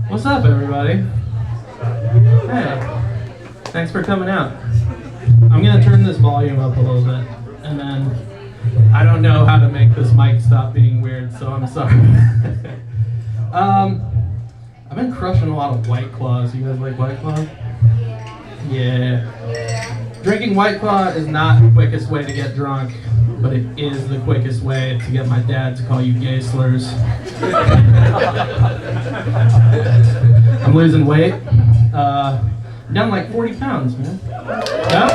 What's up, everybody? Hey, thanks for coming out. I'm gonna turn this volume up a little bit, and then I don't know how to make this mic stop being weird, so I'm sorry. I've been crushing a lot of White Claws. You guys like White Claw? Yeah. Drinking White Claw is not the quickest way to get drunk, but it is the quickest way to get my dad to call you gay slurs. I'm losing weight. Down like 40 pounds, man. No,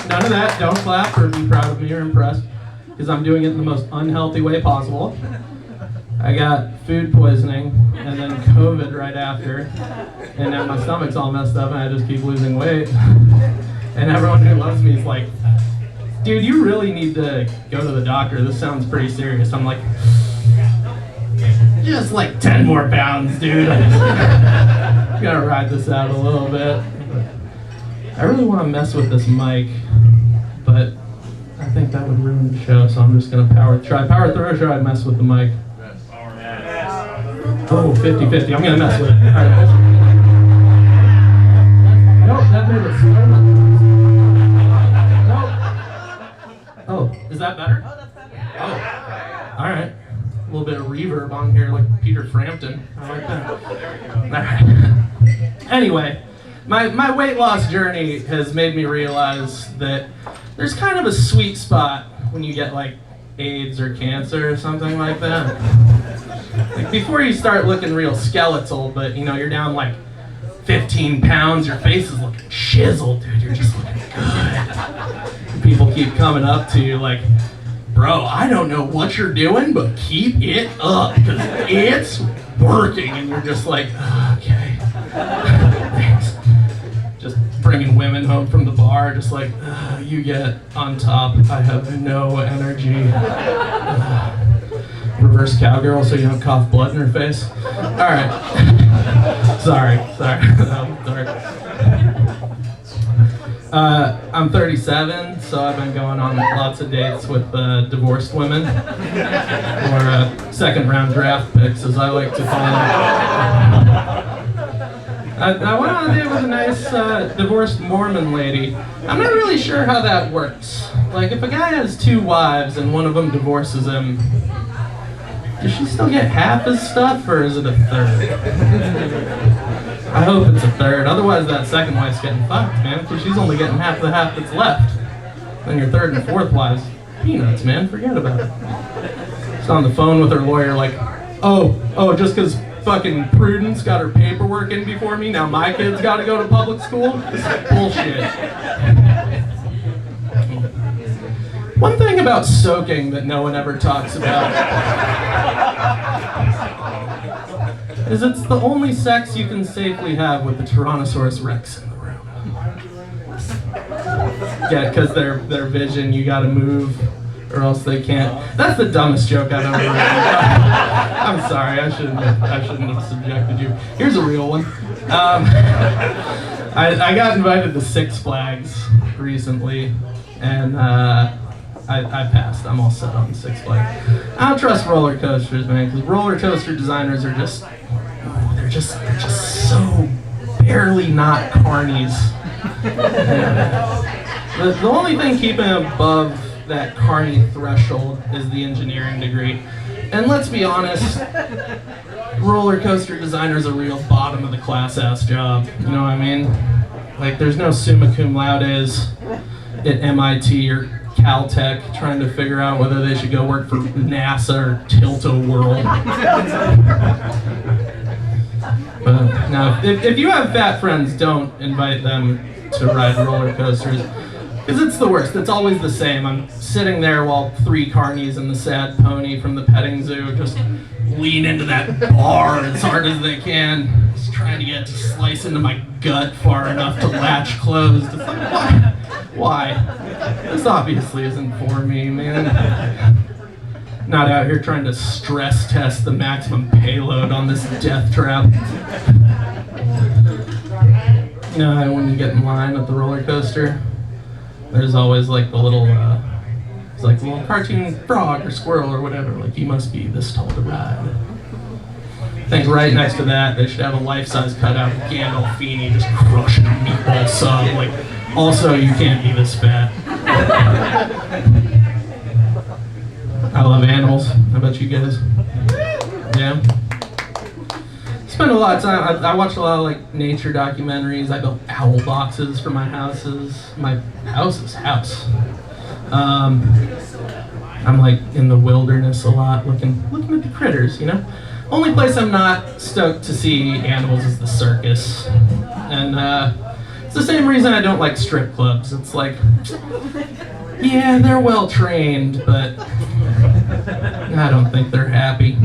none of that. Don't clap or be proud of me or impressed, because I'm doing it in the most unhealthy way possible. I got food poisoning and then COVID right after, and now my stomach's all messed up and I just keep losing weight. And everyone who loves me is like, dude, you really need to go to the doctor. This sounds pretty serious. I'm like, just like 10 more pounds, dude. I'm gonna ride this out a little bit. I really want to mess with this mic, but I think that would ruin the show, so I'm just gonna power through, or should I mess with the mic? Oh, 50-50. I'm gonna mess with it. All right. Nope, that made it slow. Nope. Oh, is that better? Oh, all right. A little bit of reverb on here, like Peter Frampton. I like that. All right. Anyway, my weight loss journey has made me realize that there's kind of a sweet spot when you get like AIDS or cancer or something like that. Like before you start looking real skeletal, but you know, you're down like 15 pounds, your face is looking chiseled, dude, you're just looking good. And people keep coming up to you like, bro, I don't know what you're doing, but keep it up, because it's working. And you're just like, okay, thanks. Just bringing women home from the bar, just like, you get on top, I have no energy. Reverse cowgirl so you don't cough blood in her face. All right. sorry. I'm 37, so I've been going on lots of dates with divorced women, or second round draft picks, as I like to call them. I went on a date with a nice divorced Mormon lady. I'm not really sure how that works. Like, if a guy has 2 wives and one of them divorces him, does she still get half his stuff, or is it a third? I hope it's a third, otherwise that second wife's getting fucked, man, because she's only getting half the half that's left. Then your third and fourth wives, peanuts, man, forget about it. She's on the phone with her lawyer like, oh, just because fucking Prudence got her paperwork in before me, now my kid's got to go to public school? This is bullshit. One thing about soaking that no one ever talks about is it's the only sex you can safely have with the Tyrannosaurus Rex in the room. Yeah, because their vision, you gotta move or else they can't. That's the dumbest joke I've ever heard. I'm sorry, I shouldn't have subjected you. Here's a real one. I got invited to Six Flags recently, and I passed. I'm all set on Six Flags. I don't trust roller coasters, man, because roller coaster designers are just, they're just so barely not carnies. The only thing keeping above that carny threshold is the engineering degree. And let's be honest, roller coaster designer's a real bottom of the class ass job. You know what I mean? Like, there's no summa cum laudes at MIT or Caltech trying to figure out whether they should go work for NASA or Tilt-O-World. But no, if you have fat friends, don't invite them to ride roller coasters, because it's the worst. It's always the same. I'm sitting there while 3 carnies and the sad pony from the petting zoo just lean into that bar as hard as they can, just trying to get to slice into my gut far enough to latch closed. It's like, why? This obviously isn't for me, man. Not out here trying to stress test the maximum payload on this death trap. You know, when you get in line at the roller coaster, there's always like the little, it's like the little cartoon frog or squirrel or whatever, like, you must be this tall to ride. think right next to that, they should have a life-size cutout of Gandolfini just crushing a meatball sub. Like, also, you can't be this fat. I love animals. How about you guys? Yeah? Spend a lot of time, I watch a lot of like nature documentaries. I built owl boxes for my houses. My house's house. I'm like in the wilderness a lot, looking at the critters, you know? Only place I'm not stoked to see animals is the circus. And it's the same reason I don't like strip clubs. It's like, yeah, they're well trained, but I don't think they're happy.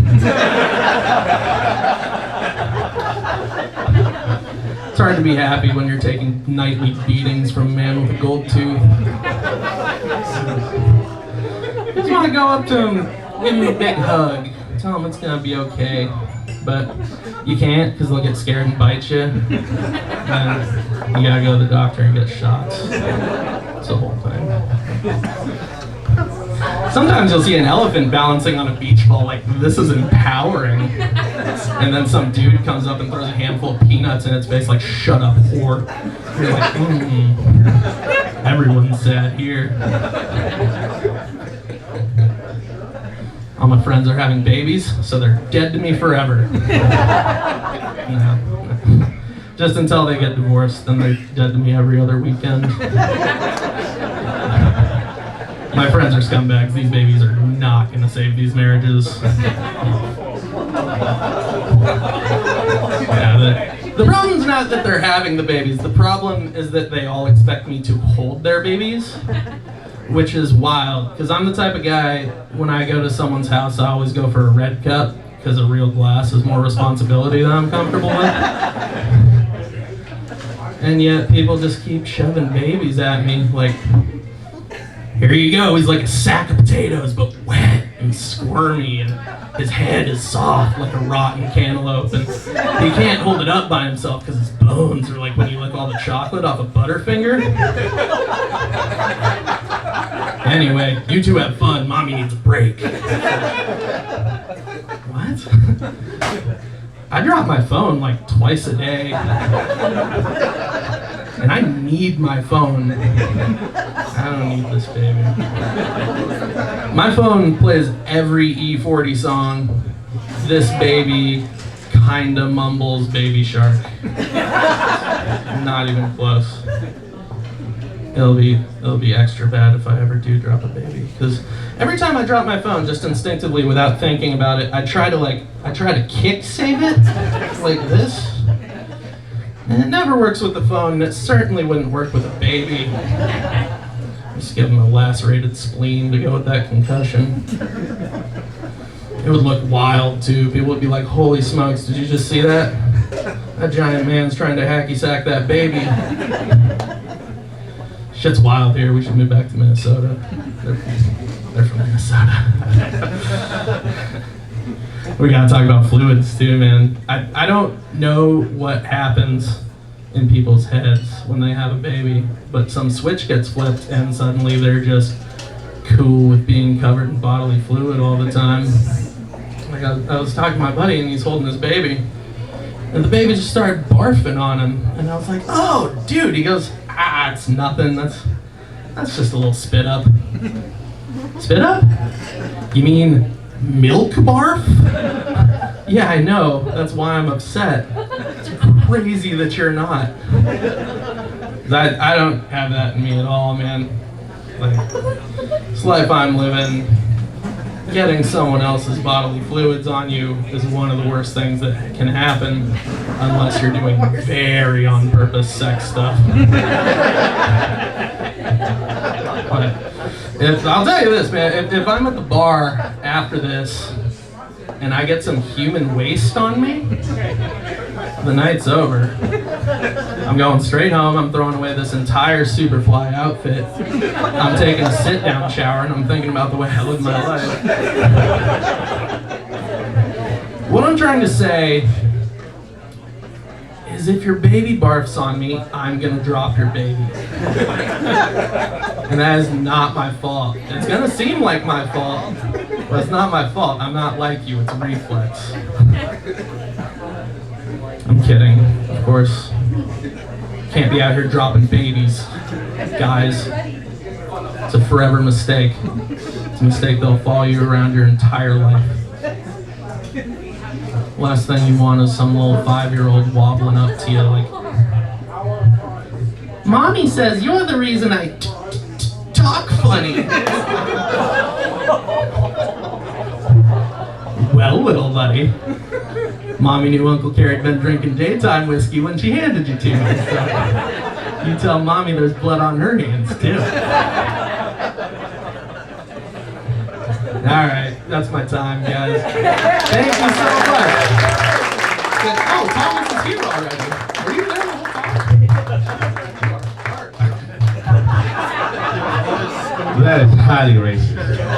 It's hard to be happy when you're taking nightly beatings from a man with a gold tooth. You just want to go up to him, give him a big hug, tell him it's going to be okay. But you can't because they'll get scared and bite you. And you got to go to the doctor and get shots. It's the whole thing. Sometimes you'll see an elephant balancing on a beach ball like, this is empowering. And then some dude comes up and throws a handful of peanuts in its face like, shut up, whore. You're like, everyone's sad here. All my friends are having babies, so they're dead to me forever. No. Just until they get divorced, then they're dead to me every other weekend. My friends are scumbags. These babies are not going to save these marriages. Yeah, the problem's not that they're having the babies. The problem is that they all expect me to hold their babies, which is wild. Because I'm the type of guy, when I go to someone's house, I always go for a red cup, because a real glass is more responsibility than I'm comfortable with. And yet people just keep shoving babies at me, like, here you go, he's like a sack of potatoes, but wet and squirmy, and his head is soft like a rotten cantaloupe, and he can't hold it up by himself because his bones are like when you lick all the chocolate off a Butterfinger. Anyway, you two have fun, mommy needs a break. What? I drop my phone like twice a day. And I need my phone. I don't need this baby. My phone plays every E40 song. This baby kinda mumbles Baby Shark. Not even close. It'll be extra bad if I ever do drop a baby. Because every time I drop my phone, just instinctively without thinking about it, I try to kick save it like this. And it never works with the phone, and it certainly wouldn't work with a baby. Just give him a lacerated spleen to go with that concussion. It would look wild too. People would be like, holy smokes, did you just see that? That giant man's trying to hacky sack that baby. Shit's wild here. We should move back to Minnesota. They're from Minnesota. We gotta talk about fluids too, man. I don't know what happens in people's heads when they have a baby, but some switch gets flipped and suddenly they're just cool with being covered in bodily fluid all the time. Like I was talking to my buddy and he's holding his baby, and the baby just started barfing on him, and I was like, oh dude. He goes, it's nothing, that's just a little spit up. Spit up? You mean milk barf? Yeah, I know. That's why I'm upset. It's crazy that you're not. I don't have that in me at all, man. Like, this life I'm living, getting someone else's bodily fluids on you is one of the worst things that can happen unless you're doing very on-purpose sex stuff. But I'll tell you this, man, if I'm at the bar after this and I get some human waste on me, the night's over. I'm going straight home, I'm throwing away this entire Superfly outfit. I'm taking a sit-down shower and I'm thinking about the way I live my life. What I'm trying to say is if your baby barfs on me, I'm gonna drop your baby. And that is not my fault. It's gonna seem like my fault, but it's not my fault. I'm not like you, it's a reflex. I'm kidding, of course. Can't be out here dropping babies, guys. It's a forever mistake. It's a mistake that'll follow you around your entire life. Last thing you want is some little 5-year-old wobbling up to you like, Mommy says you're the reason I talk funny. Well, little buddy, Mommy knew Uncle Cary had been drinking daytime whiskey when she handed you to me. So you tell Mommy there's blood on her hands, too. All right, that's my time, guys. Thank you so much. Oh, Thomas is here already. Were you there the whole time? That is highly racist.